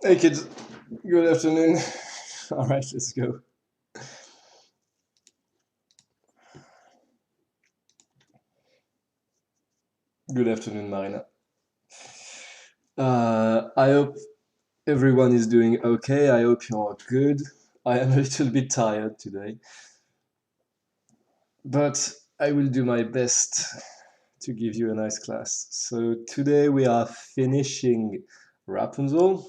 Hey kids, good afternoon. All right, let's go. Good afternoon, Marina. I hope everyone is doing okay. I hope you're good. I am a little bit tired today, but I will do my best to give you a nice class. So today we are finishing Rapunzel.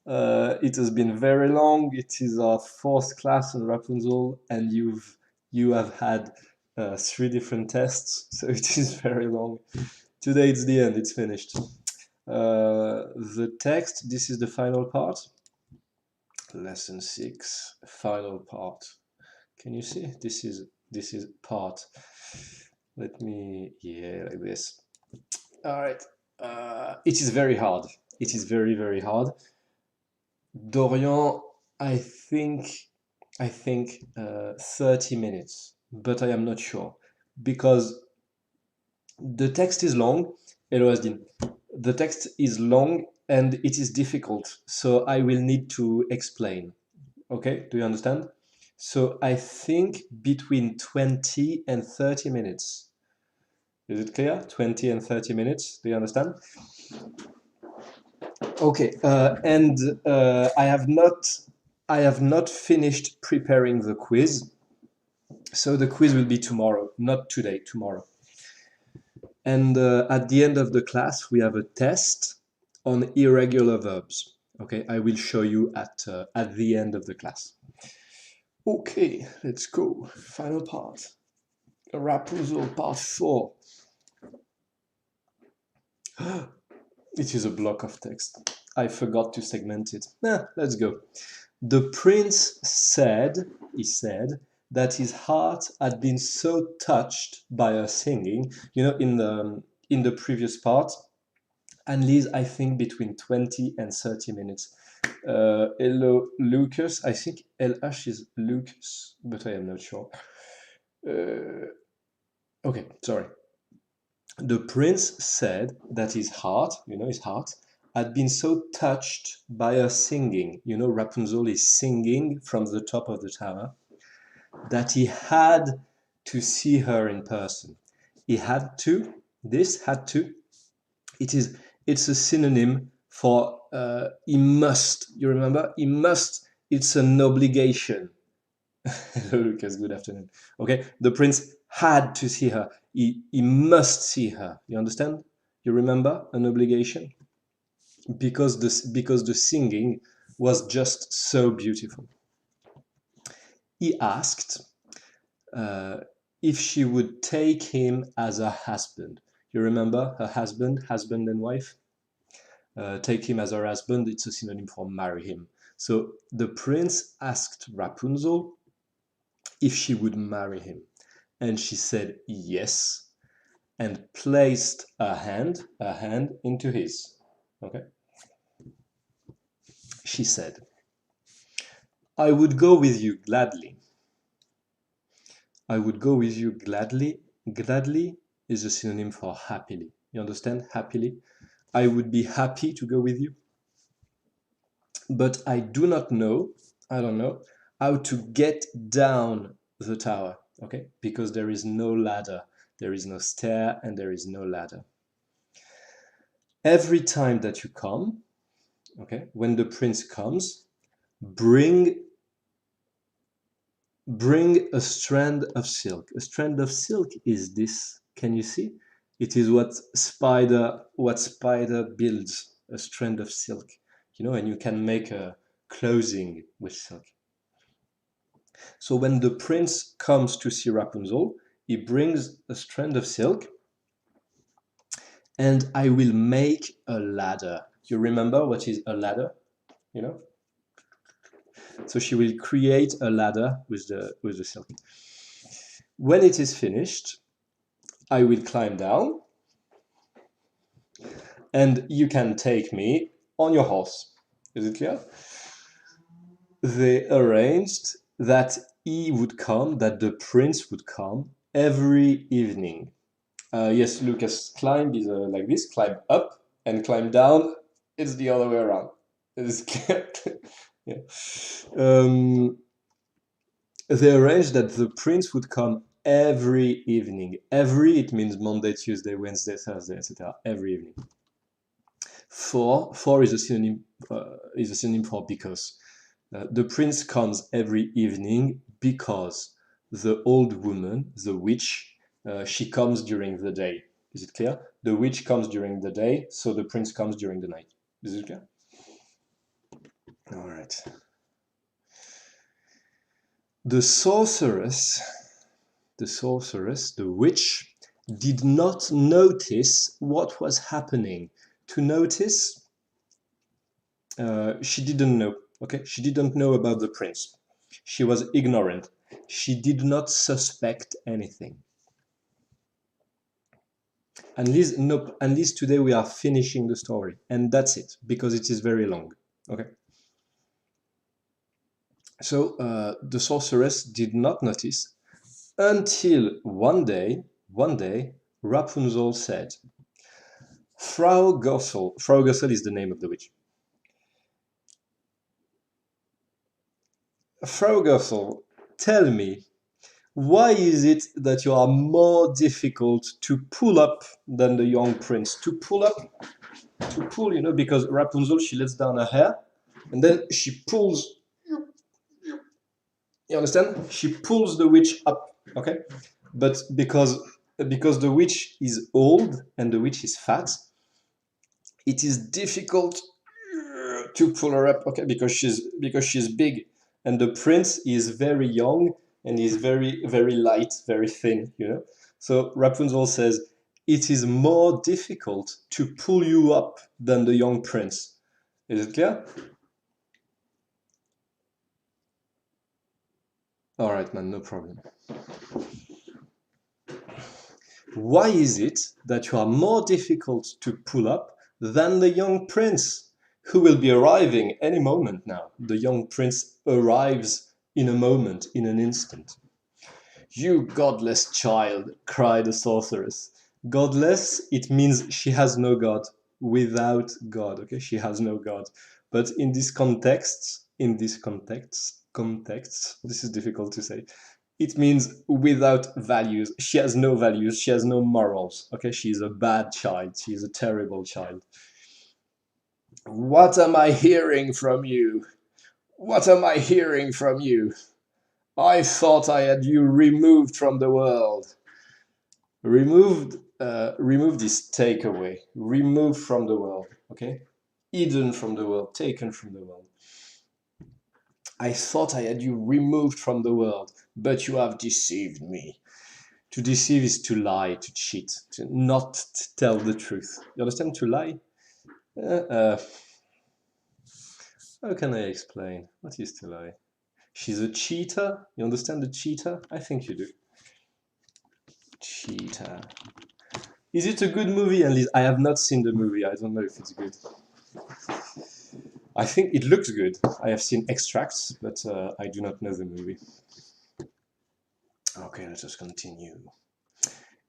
It has been very long. It is our fourth class on Rapunzel, and you have had three different tests, so it is very long. Today it's the end. It's finished. The text. This is the final part. Lesson 6, final part. Can you see? This is part. Let me, yeah, like this. All right. It is very hard. It is very, very hard. Dorian, I think 30 minutes, but I am not sure because the text is long. Hello, Asdin. The text is long and it is difficult, so I will need to explain. Okay, do you understand? So I think between 20 and 30 minutes. Is it clear? 20 and 30 minutes. Do you understand? Okay, and I have not finished preparing the quiz. So the quiz will be tomorrow, not today, tomorrow. And at the end of the class, we have a test on irregular verbs. Okay, I will show you at the end of the class. Okay, let's go. Final part. Rapunzel part 4. It is a block of text. I forgot to segment it. Let's go. The prince said, he said, that his heart had been so touched by her singing. You know, in the previous part, Annelise, I think between 20 and 30 minutes. Hello, Lucas. I think LH is Lucas, but I am not sure. Okay, sorry. The prince said that his heart, you know, his heart, had been so touched by her singing. You know, Rapunzel is singing from the top of the tower, that he had to see her in person. He had to, this had to, it's a synonym for he must. You remember? He must. It's an obligation. Hello, Lucas. Good afternoon. Okay, the prince had to see her. He must see her. You understand? You remember an obligation because the singing was just so beautiful. He asked if she would take him as a husband. You remember her husband, husband and wife? Take him as her husband, it's a synonym for marry him. So the prince asked Rapunzel if she would marry him. And she said yes, and placed her hand into his. Okay? She said, I would go with you gladly. I would go with you gladly. Gladly is a synonym for happily. You understand? Happily. I would be happy to go with you. But I do not know, I don't know, how to get down the tower, okay? Because there is no ladder, there is no stair, and there is no ladder. Every time that you come, okay, when the prince comes, bring a strand of silk. A strand of silk is this. Can you see? It is what spider builds, a strand of silk. You know, and you can make a clothing with silk. So when the prince comes to see Rapunzel, he brings a strand of silk, and I will make a ladder. You remember what is a ladder? You know? So she will create a ladder with the silk. When it is finished, I will climb down, and you can take me on your horse. Is it clear? They arranged that that the prince would come every evening. Yes, Lucas, climb is like this, climb up, and climb down, it's the other way around. It's yeah. They arranged that the prince would come every evening. Every, it means Monday, Tuesday, Wednesday, Thursday, etc. Every evening. For is a synonym for because. The prince comes every evening because the old woman, the witch, she comes during the day. Is it clear? The witch comes during the day, so the prince comes during the night. Is it clear? All right. The sorceress, the witch, did not notice what was happening. To notice, she didn't know. Okay, she didn't know about the prince. She was ignorant. She did not suspect anything. And least today we are finishing the story, and that's it, because it is very long. Okay. So the sorceress did not notice until one day, Rapunzel said, Frau Gossel is the name of the witch. Frau Gossel, tell me, why is it that you are more difficult to pull up than the young prince? To pull, you know, because Rapunzel, she lets down her hair, and then she pulls. You understand? She pulls the witch up, okay? But because the witch is old and the witch is fat, it is difficult to pull her up, okay? Because she's big, and the prince is very young and he's very light, very thin, you know. So Rapunzel says, it is more difficult to pull you up than the young prince. Is it clear? All right, man, no problem. Why is it that you are more difficult to pull up than the young prince, who will be arriving any moment now? The young prince arrives in a moment, in an instant. You godless child, cried the sorceress. Godless, it means she has no god, without God, okay? She has no god. But in this context, this is difficult to say. It means without values. She has no values, she has no morals, okay? She is a bad child, she is a terrible child. What am I hearing from you? What am I hearing from you? I thought I had you removed from the world. Removed is take away, removed from the world, okay? Hidden from the world, taken from the world. I thought I had you removed from the world, but you have deceived me. To deceive is to lie, to cheat, to not tell the truth. You understand? To lie? How can I explain? What is to lie? She's a cheater. You understand the cheater? I think you do. Cheater. Is it a good movie? And I have not seen the movie. I don't know if it's good. I think it looks good. I have seen extracts, but I do not know the movie. Okay, let us continue.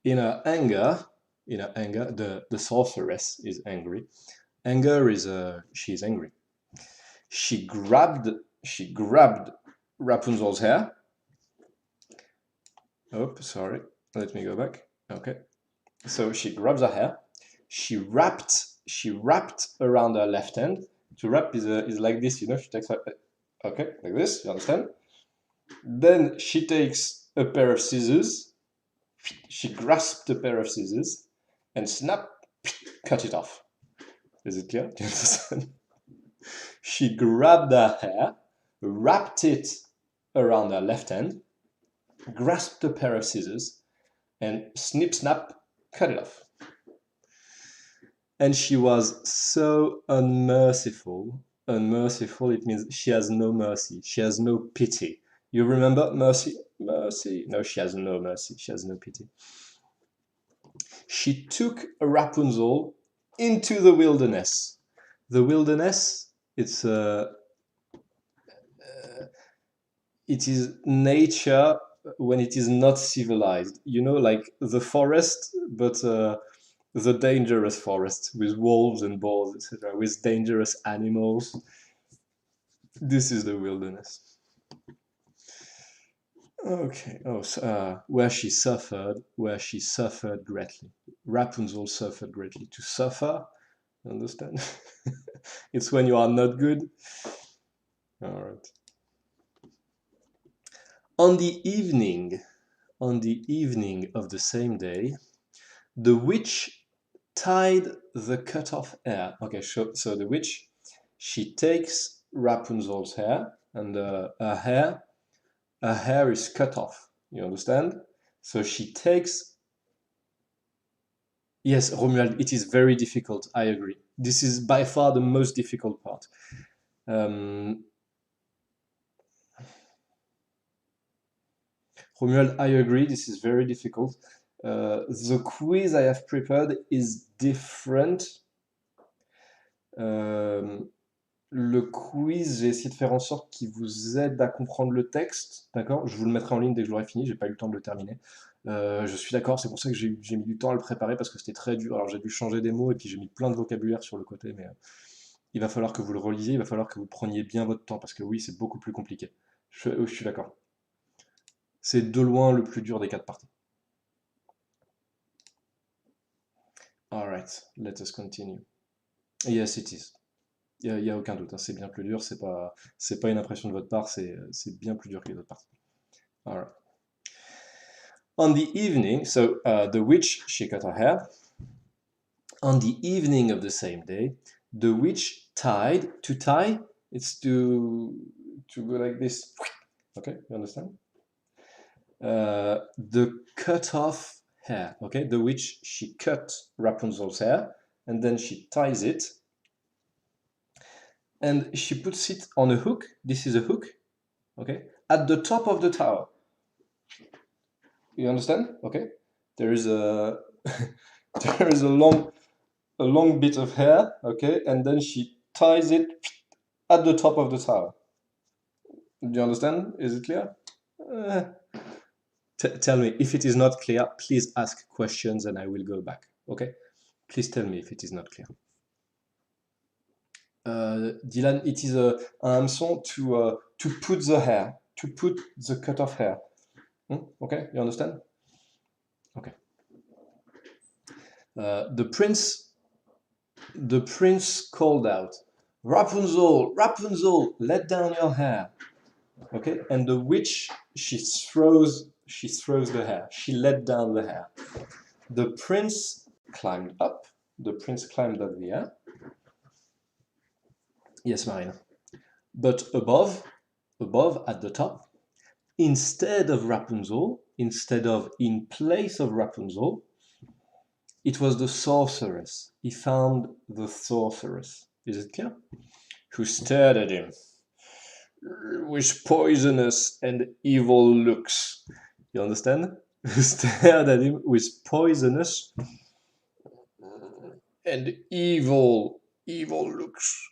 In her anger, the sorceress is angry. Anger is she's angry. She grabbed Rapunzel's hair. Oh, sorry. Let me go back. Okay. So she grabs her hair. She wrapped around her left hand. To wrap is like this, you know. She takes her, okay, like this. You understand? Then she takes a pair of scissors. She grasped a pair of scissors, and snap, cut it off. Is it clear? Do you understand? She grabbed her hair, wrapped it around her left hand, grasped a pair of scissors, and snip, snap, cut it off. And she was so unmerciful. Unmerciful, it means she has no mercy. She has no pity. You remember mercy? Mercy. No, she has no mercy. She has no pity. She took Rapunzel into the wilderness. The wilderness, it is nature when it is not civilized. You know, like the forest, but the dangerous forest with wolves and bears, etc., with dangerous animals. This is the wilderness. Okay. Oh, so, where she suffered greatly. Rapunzel suffered greatly. To suffer, understand? It's when you are not good. All right. On the evening of the same day, the witch tied the cut off hair. Okay, so the witch, she takes Rapunzel's hair, and her hair is cut off. You understand? So she takes. Yes, Romuald, it is very difficult. I agree. This is by far the most difficult part. Romuald, I agree. This is very difficult. The quiz I have prepared is different. Le quiz, j'ai essayé de faire en sorte qu'il vous aide à comprendre le texte, d'accord? Je vous le mettrai en ligne dès que j'aurai fini, j'ai pas eu le temps de le terminer. Je suis d'accord, c'est pour ça que j'ai mis du temps à le préparer, parce que c'était très dur. Alors j'ai dû changer des mots, et puis j'ai mis plein de vocabulaire sur le côté, mais il va falloir que vous le relisiez, il va falloir que vous preniez bien votre temps, parce que oui, c'est beaucoup plus compliqué. Je suis d'accord. C'est de loin le plus dur des 4 parties. Alright, let us continue. Yes, it is. Il y a aucun doute, hein, c'est bien plus dur, c'est pas une impression de votre part, c'est bien plus dur que les autres parties. Alright. On the evening, so the witch, she cut her hair. On the evening of the same day, the witch tied. To tie, it's to go like this. Okay, you understand? The cut off hair. Okay, the witch, she cut Rapunzel's hair, and then she ties it, and she puts it on a hook. This is a hook, okay, at the top of the tower. You understand? Okay. There is a there is a long bit of hair, okay, and then she ties it at the top of the tower. Do you understand? Is it clear? Uh, tell me if it is not clear. Please ask questions, and I will go back. Okay? Please tell me if it is not clear. Dylan, it is a un hameçon to put the hair, to put the cut off hair. Okay, you understand? Okay. The prince called out, Rapunzel, Rapunzel, let down your hair. Okay, and the witch, she throws the hair. She let down the hair. The prince climbed up. The prince climbed up the air. Yes, Marina. But above at the top, instead of Rapunzel, instead of in place of Rapunzel, it was the sorceress. He found the sorceress. Is it clear? Who stared at him with poisonous and evil looks. You understand? Who stared at him with poisonous and evil looks.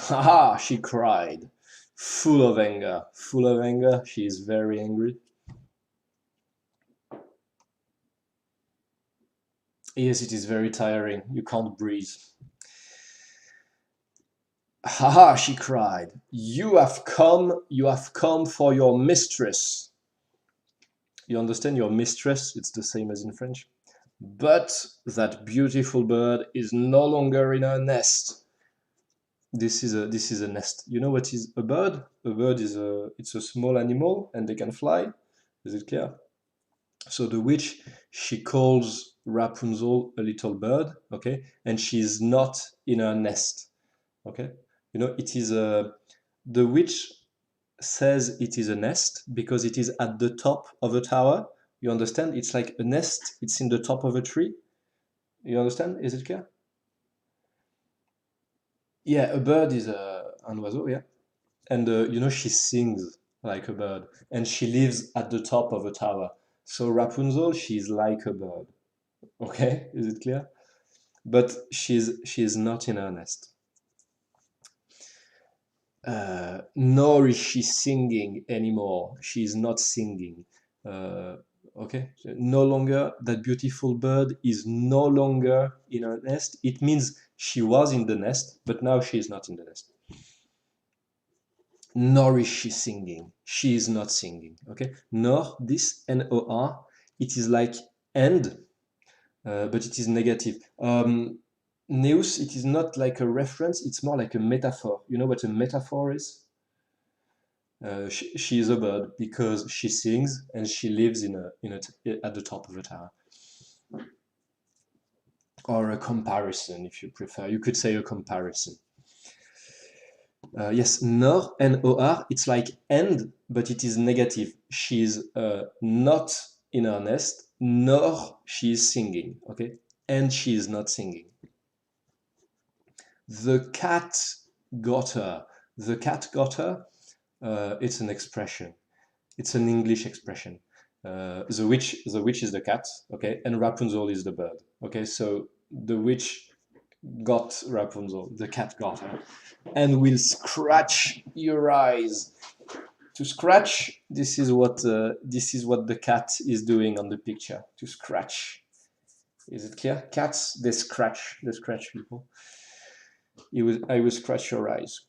Ha ha, she cried, full of anger. Full of anger, she is very angry. Yes, it is very tiring. You can't breathe. Ha ha, she cried. You have come for your mistress. You understand, your mistress? It's the same as in French. But that beautiful bird is no longer in her nest. This is a nest. You know what is a bird? A bird is it's a small animal and they can fly. Is it clear? So the witch, she calls Rapunzel a little bird, okay, and she's not in her nest, okay. You know, it is the witch says it is a nest because it is at the top of a tower. You understand? It's like a nest. It's in the top of a tree. You understand? Is it clear? Yeah, a bird is un oiseau, yeah. And you know, she sings like a bird, and she lives at the top of a tower. So Rapunzel, she's like a bird. Okay, is it clear? But she's not in her nest. Nor is she singing anymore. She's not singing. Okay, no longer, that beautiful bird is no longer in her nest. It means she was in the nest, but now she is not in the nest. Nor is she singing. She is not singing. Okay, nor, this N-O-R, it is like and, but it is negative. Neus, it is not like a reference, it's more like a metaphor. You know what a metaphor is? She is a bird because she sings and she lives at the top of a tower. Or a comparison, if you prefer. You could say a comparison. Yes, nor, N-O-R, it's like and, but it is negative. She's not in her nest, nor she is singing, okay? And she is not singing. The cat got her. The cat got her. It's an expression. It's an English expression. The witch is the cat, okay, and Rapunzel is the bird, okay. So the witch got Rapunzel, the cat got her, and will scratch your eyes. To scratch, this is what the cat is doing on the picture. To scratch. Is it clear? Cats, they scratch people. I will scratch your eyes.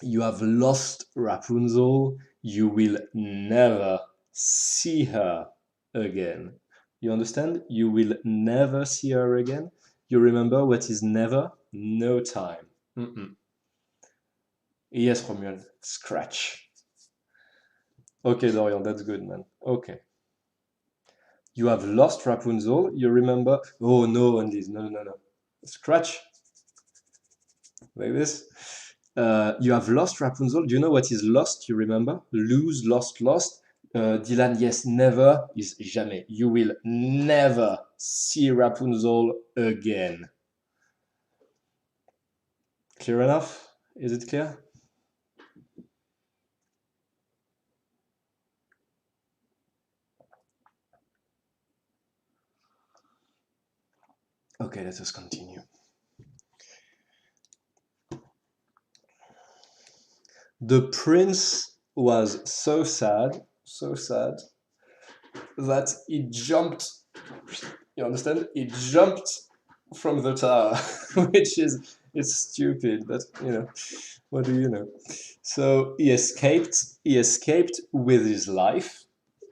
You have lost Rapunzel. You will never see her again. You understand? You will never see her again. You remember what is never? No time. Yes, Romuald. Scratch. Okay, Dorian, that's good, man. Okay. You have lost Rapunzel. You remember? Oh, no, Andy. No. Scratch. Like this. You have lost Rapunzel. Do you know what is lost? You remember? Lose, lost. Dylan, yes, never is jamais. You will never see Rapunzel again. Clear enough? Is it clear? Okay, let us continue. The prince was so sad that he jumped. You understand? He jumped from the tower, which is it's stupid, but you know, what do you know? So he escaped. He escaped with his life.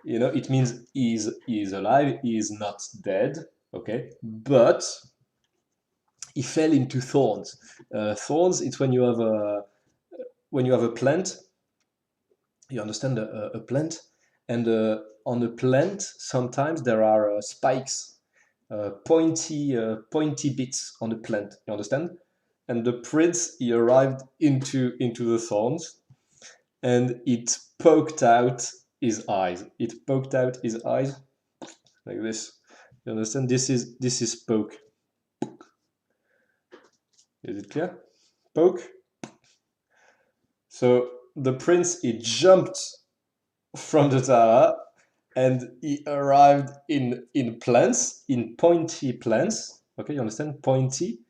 You know, it means he's alive. He is not dead. Okay, but he fell into thorns. Thorns. It's when you have a plant. You understand a plant, and on a plant sometimes there are spikes, pointy bits on the plant. You understand? And the prince he arrived into the thorns, and it poked out his eyes. It poked out his eyes like this. You understand? This is poke. Is it clear? Poke. So the prince he jumped from the tower and he arrived in plants, in pointy plants. Okay, you understand? Pointy.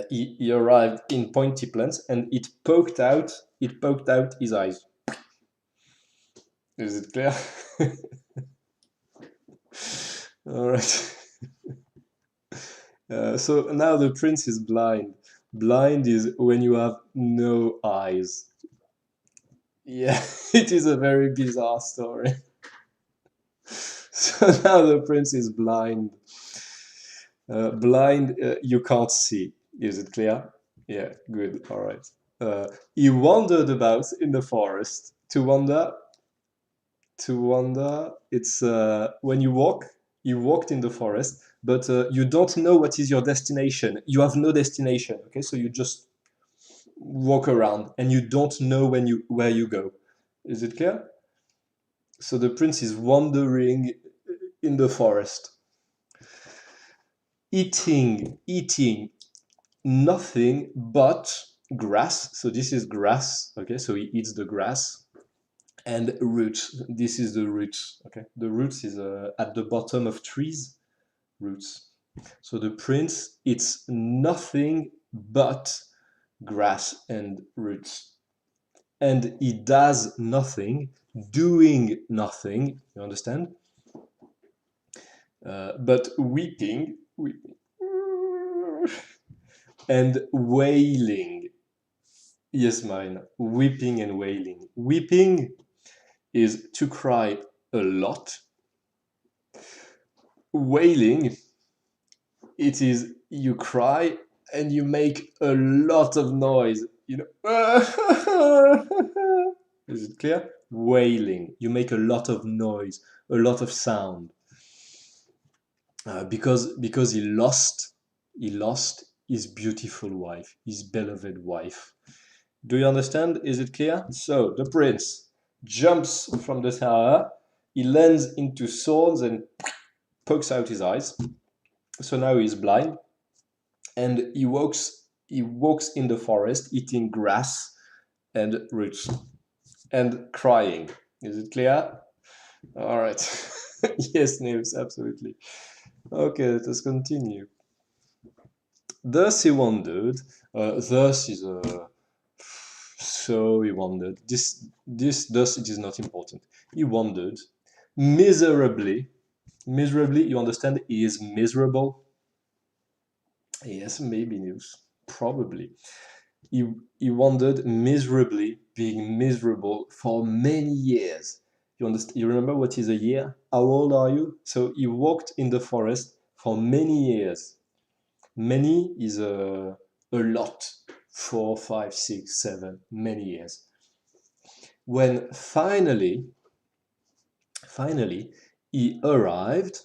He arrived in pointy plants and it poked out his eyes. Is it clear? All right. So now the prince is blind. Blind is when you have no eyes. Yeah, it is a very bizarre story. So now the prince is blind. Blind, you can't see. Is it clear? Yeah, good. All right. He wandered about in the forest. To wander, it's when you walk. You walked in the forest, but you don't know what is your destination. You have no destination. Okay, so you just walk around, and you don't know where you go. Is it clear? So the prince is wandering in the forest, eating nothing but grass. So this is grass. Okay, so he eats the grass and roots. This is the roots. Okay, the roots is at the bottom of trees. Roots. So the prince eats nothing but grass and roots, and he does nothing, doing nothing. You understand? But weeping and wailing. Yes, mine. Weeping and wailing. Weeping is to cry a lot. Wailing, it is you cry and you make a lot of noise. You know. Is it clear? Wailing. You make a lot of noise, a lot of sound. Because he lost his beautiful wife, his beloved wife. Do you understand? Is it clear? So the prince jumps from the tower, he lands into thorns and pokes out his eyes. So now he's blind, and he walks in the forest eating grass and roots and crying. Is it clear? All right. Yes, Nils, absolutely. Okay, let us continue. Thus he wandered. Thus is a. So he wandered. Thus it is not important. He wandered miserably. Miserably, you understand? He is miserable. Yes, maybe news. Probably. He wandered miserably, being miserable for many years. You understand? You remember what is a year? How old are you? So he walked in the forest for many years. Many is a lot. 4, 5, 6, 7, many years. When finally he arrived,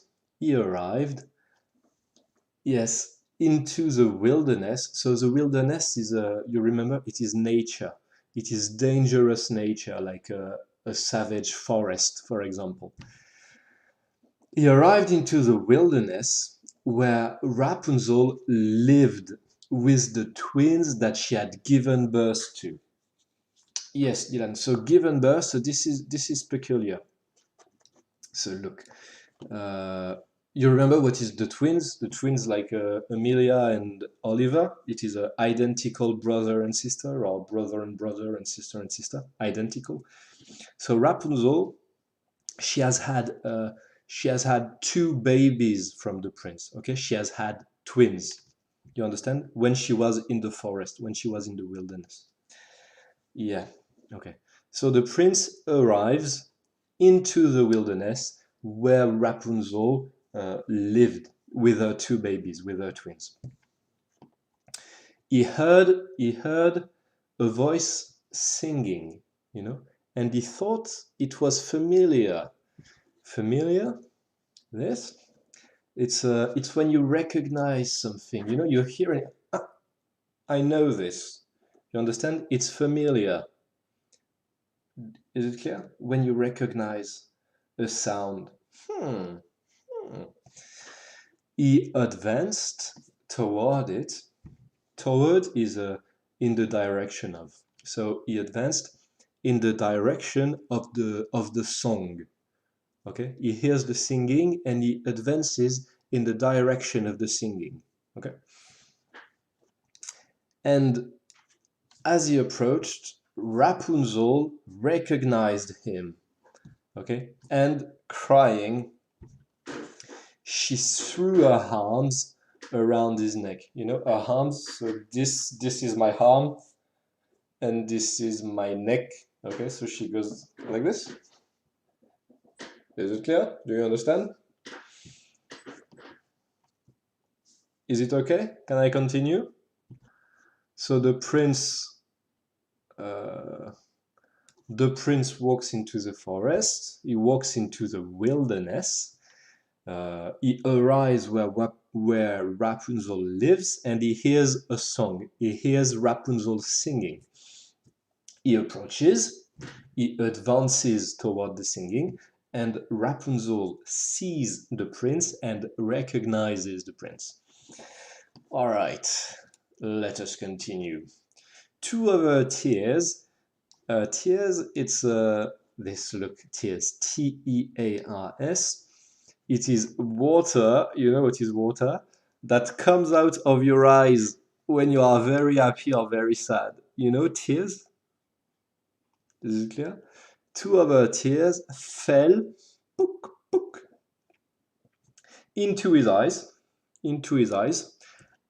yes, into the wilderness. So the wilderness is, you remember, it is nature. It is dangerous nature, like a savage forest, for example. He arrived into the wilderness where Rapunzel lived with the twins that she had given birth to. Yes, Dylan. So given birth. So this is peculiar. So look, you remember what is the twins? The twins like Amelia and Oliver. It is an identical brother and sister, or brother and brother and sister, identical. So Rapunzel, she has had two babies from the prince. Okay, she has had twins. You understand? When she was in the forest, when she was in the wilderness. Yeah. Okay. So the prince arrives into the wilderness where Rapunzel lived with her two babies, with her twins. He heard a voice singing, and he thought it was familiar. Familiar? This? It's when you recognize something. You're hearing. Ah, I know this. You understand? It's familiar. Is it clear? When you recognize a sound. Hmm. Hmm. He advanced toward it. Toward is in the direction of. So he advanced in the direction of the song. Okay? He hears the singing and he advances in the direction of the singing. Okay? And as he approached, Rapunzel recognized him. Okay? And crying, she threw her arms around his neck. Her arms. So this is my arm, and this is my neck. Okay, so she goes like this. Is it clear? Do you understand? Is it okay? Can I continue? So uh, the prince walks into the forest. He walks into the wilderness. He arrives where Rapunzel lives, and he hears a song. He hears Rapunzel singing. He approaches, he advances toward the singing, and Rapunzel sees the prince and recognizes the prince. All right, let us continue. Two other tears. Tears, it's this look, tears, Tears. It is water, you know what is water? That comes out of your eyes when you are very happy or very sad. Tears? Is it clear? Two of her tears fell pook, pook, into his eyes,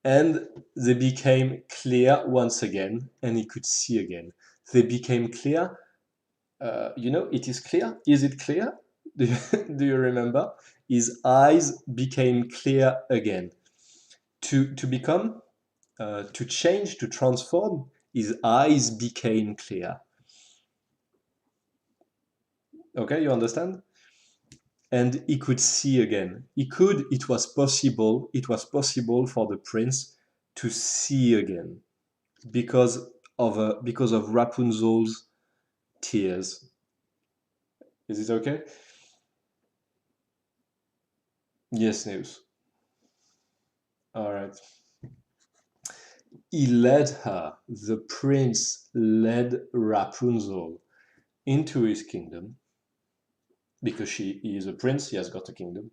and they became clear once again, and he could see again. They became clear. It is clear. Is it clear? Do you remember? His eyes became clear again. To become, to change, to transform, his eyes became clear. Okay, you understand? And he could see again. It was possible for the prince to see again because of Rapunzel's tears. Is it okay? Yes, News. All right. The prince led Rapunzel into his kingdom because he is a prince, he has got a kingdom,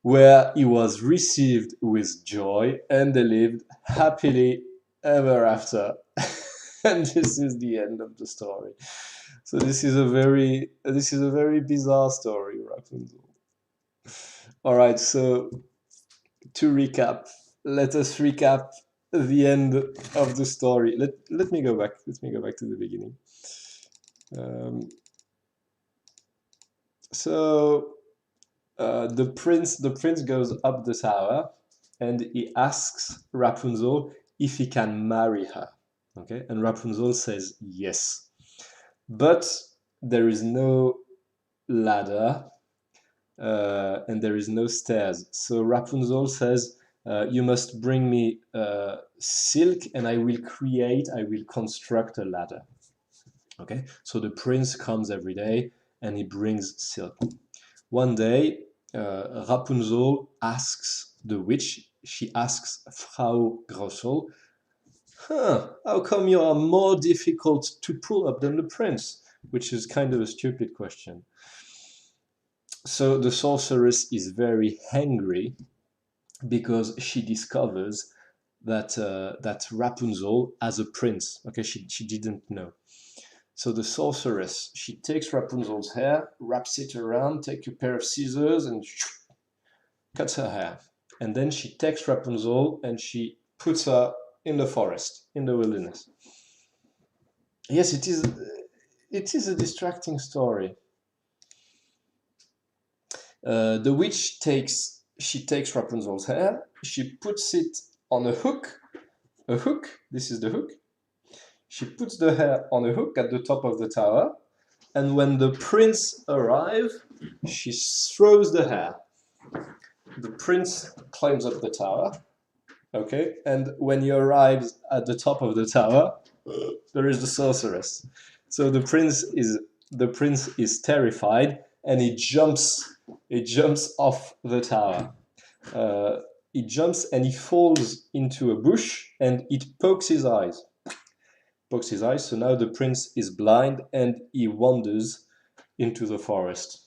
where he was received with joy and they lived happily ever after. And this is the end of the story. So this is a very bizarre story, Rapunzel. All right, so to recap, let us recap the end of the story. Let me go back. Let me go back to the beginning. Um, so the prince goes up the tower, and he asks Rapunzel if he can marry her. Okay, and Rapunzel says yes, but there is no ladder and there is no stairs. So Rapunzel says, "You must bring me silk, and I will construct a ladder." Okay, so the prince comes every day and he brings silk. One day, Rapunzel asks the witch she asks Frau Grossel, how come you are more difficult to pull up than the prince? Which is kind of a stupid question. So the sorceress is very angry because she discovers that Rapunzel has a prince. Okay, she didn't know. So the sorceress, she takes Rapunzel's hair, wraps it around, takes a pair of scissors and cuts her hair. And then she takes Rapunzel and she puts her in the forest, in the wilderness. Yes, it is a distracting story. The witch takes Rapunzel's hair, she puts it on a hook, this is the hook. She puts the hair on a hook at the top of the tower, and when the prince arrives, she throws the hair. The prince climbs up the tower, okay, and when he arrives at the top of the tower, there is the sorceress. So the prince is terrified, and he jumps off the tower. He jumps and he falls into a bush, and it pokes his eyes. So now the prince is blind and he wanders into the forest.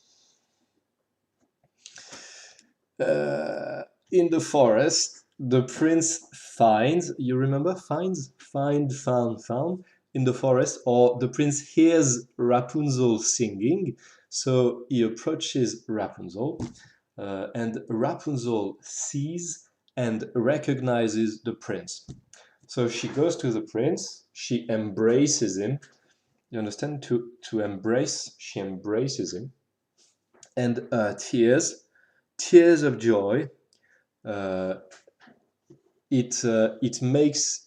In the forest, the prince finds, you remember, finds, find, found, in the forest, or the prince hears Rapunzel singing, so he approaches Rapunzel, and Rapunzel sees and recognizes the prince. So she goes to the prince, she embraces him. You understand? To embrace, she embraces him, and tears of joy. It makes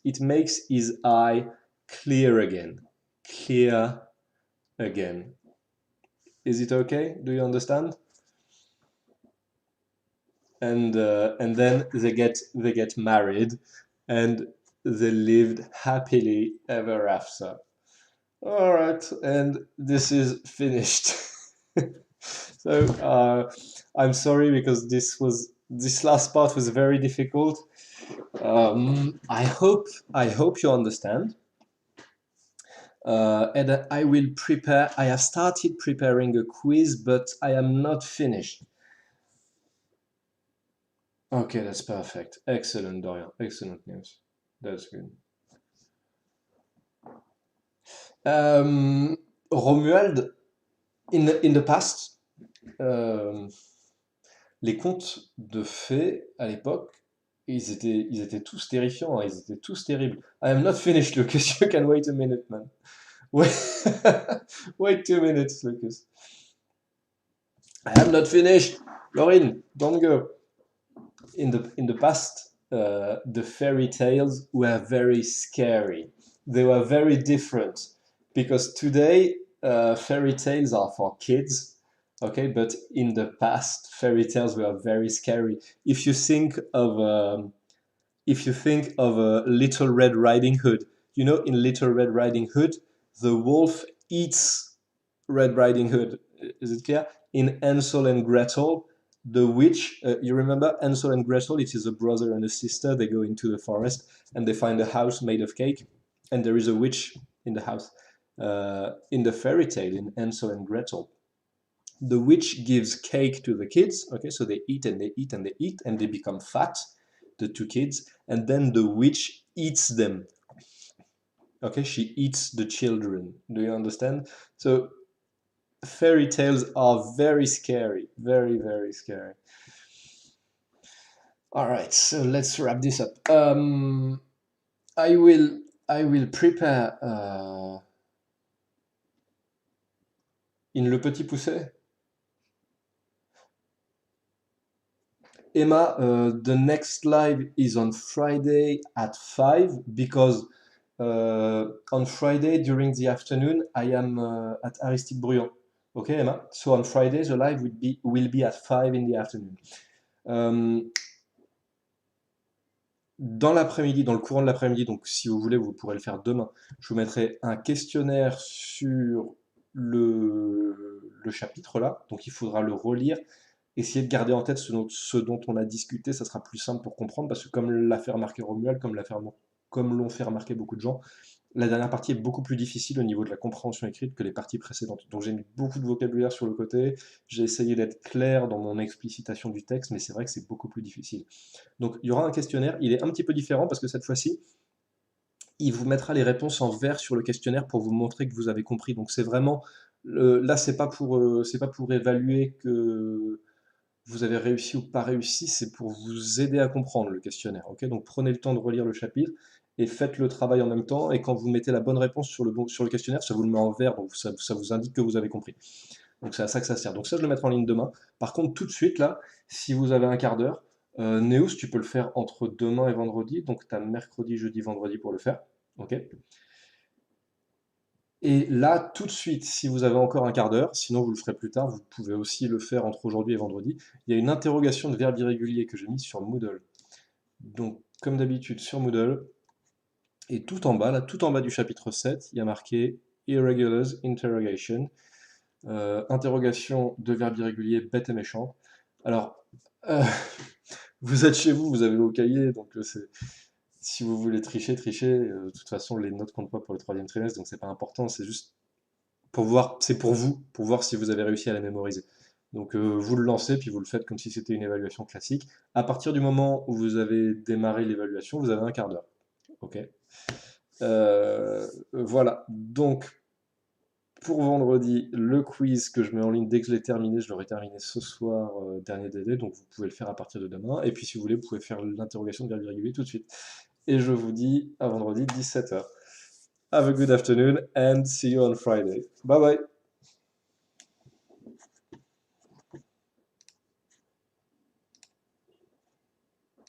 his eye clear again. Is it okay? Do you understand? And then they get married, and they lived happily ever after. All right, and this is finished. So I'm sorry because this last part was very difficult. I hope you understand. And I have started preparing a quiz, but I am not finished. Okay, that's perfect. Excellent, Dorian. Excellent news. That's good. Romuald, in the past, les contes de fées à l'époque, ils étaient tous terrifiants, hein, ils étaient tous terribles. I am not finished, Lucas. You can wait a minute, man. Wait, wait 2 minutes, Lucas. I am not finished. Lauren, don't go. In the past, the fairy tales were very scary. They were very different because today fairy tales are for kids, okay? But in the past, fairy tales were very scary. If you think of Little Red Riding Hood, you know, in Little Red Riding Hood, the wolf eats Red Riding Hood. Is it clear? In Hansel and Gretel, the witch, you remember Hansel and Gretel? It is a brother and a sister. They go into the forest and they find a house made of cake, and there is a witch in the house. In the fairy tale, in Hansel and Gretel, the witch gives cake to the kids. Okay, so they eat and they eat and they eat and they become fat, the two kids, and then the witch eats them. Okay, she eats the children. Do you understand? So fairy tales are very scary, very, very scary. All right, so let's wrap this up. I will prepare in Le Petit Poucet. Emma, the next live is on Friday at 5 because on Friday during the afternoon I am at Aristide Bruant. Okay, Emma? So on Friday the live will be at 5 in the afternoon. Dans l'après-midi, dans le courant de l'après-midi, donc si vous voulez, vous pourrez le faire demain, je vous mettrai un questionnaire sur le chapitre là, donc il faudra le relire essayez de garder en tête ce dont on a discuté, ça sera plus simple pour comprendre, parce que comme l'a fait remarquer Romuald, comme l'ont fait remarquer beaucoup de gens, la dernière partie est beaucoup plus difficile au niveau de la compréhension écrite que les parties précédentes. Donc j'ai mis beaucoup de vocabulaire sur le côté, j'ai essayé d'être clair dans mon explicitation du texte, mais c'est vrai que c'est beaucoup plus difficile. Donc il y aura un questionnaire, il est un petit peu différent parce que cette fois-ci, il vous mettra les réponses en vert sur le questionnaire pour vous montrer que vous avez compris. Donc c'est vraiment, là c'est pas pour évaluer que vous avez réussi ou pas réussi, c'est pour vous aider à comprendre le questionnaire. Ok, donc prenez le temps de relire le chapitre et faites le travail en même temps. Et quand vous mettez la bonne réponse sur le questionnaire, ça vous le met en vert, donc ça vous indique que vous avez compris. Donc c'est à ça que ça sert. Donc ça, je le mettrai en ligne demain. Par contre, tout de suite, là, si vous avez un quart d'heure, Neus, tu peux le faire entre demain et vendredi. Donc tu as mercredi, jeudi, vendredi pour le faire. Ok. Et là, tout de suite, si vous avez encore un quart d'heure, sinon vous le ferez plus tard, vous pouvez aussi le faire entre aujourd'hui et vendredi. Il y a une interrogation de verbe irrégulier que j'ai mise sur Moodle. Donc, comme d'habitude, sur Moodle, et tout en bas, là, tout en bas du chapitre 7, il y a marqué Irregulars Interrogation. Interrogation de verbe irrégulier bête et méchant. Alors, euh, vous êtes chez vous, vous avez vos cahiers, donc si vous voulez tricher, trichez. De toute façon, les notes comptent pas pour le troisième trimestre, donc c'est pas important, c'est juste pour voir, c'est pour voir si vous avez réussi à la mémoriser. Donc vous le lancez, puis vous le faites comme si c'était une évaluation classique. À partir du moment où vous avez démarré l'évaluation, vous avez un quart d'heure. Ok. Voilà. Donc pour vendredi, le quiz que je mets en ligne dès que je l'ai terminé, je l'aurai terminé ce soir, dernier délai, donc vous pouvez le faire à partir de demain. Et puis si vous voulez, vous pouvez faire l'interrogation de verbe irrégulier tout de suite. Et je vous dis à vendredi 17h. Have a good afternoon and see you on Friday. Bye bye.